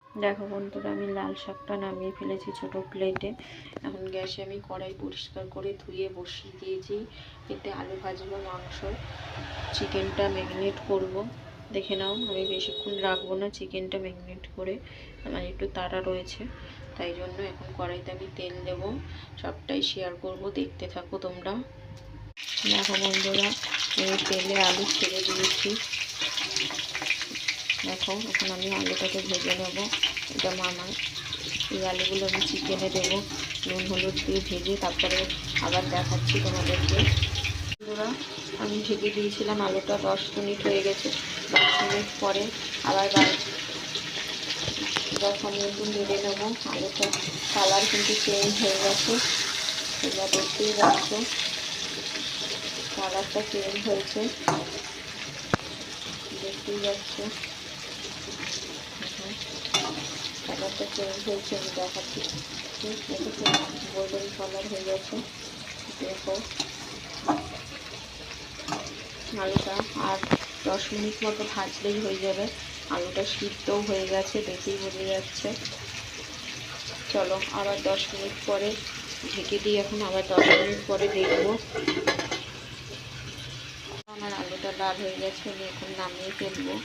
দেখো বন্ধুরা, আমি লাল শাকটা নামিয়ে ফেলেছি ছোট প্লেটে। এখন গ্যাসে আমি কড়াই পরিষ্কার করে ধুয়ে বসিয়ে দিয়েছি। এতে আলু ভাজবো, মাংস, চিকেনটা ম্যারিনেট করব। দেখে নাও, আমি বেশিক্ষণ রাখবো না চিকেনটা ম্যারিনেট করে, আমার একটু তাড়া রয়েছে, তাই জন্য এখন কড়াইতে আমি তেল দেবো। সবটাই শেয়ার করব, দেখতে থাকো তোমরা। দেখো বন্ধুরা, আমি তেলে আলু ছেড়ে দিয়েছি। দেখো, এখন আমি আলুটাকে ভেজে নেব। এটা মামার, এই আলুগুলো আমি চিকেনে দেবো, নুন হলুদ দিয়ে ভেজে তারপরে আবার দেখাচ্ছি তোমাদেরকে। বন্ধুরা, আমি ঢেকে দিয়েছিলাম আলুটা, 10 মিনিট হয়ে গেছে। 10 মিনিট পরে আবার 10 মিনিট নেড়ে নেবো। আলুটা কালার কিন্তু চেঞ্জ হয়ে গেছে, তোমরা দেখতেই পাচ্ছ কালারটা চেঞ্জ হয়েছে, দেখতেই পাচ্ছ কালারটা চেঞ্জ হয়েছে। আমি দেখাচ্ছি, গোল্ডেন কালার হয়ে গেছে। দেখো আলুটা আর 10 মিনিট মতো ভাজলেই হয়ে যাবে। আলুটা সিদ্ধও হয়ে গেছে, দেখেই বোঝা যাচ্ছে। চলো আবার 10 মিনিট পরে ঢেকে দিই। এখন আবার 10 মিনিট পরে দেখবো। আমার আলুটা লাল হয়ে গেছে, আমি এখন নামিয়ে ফেলবো।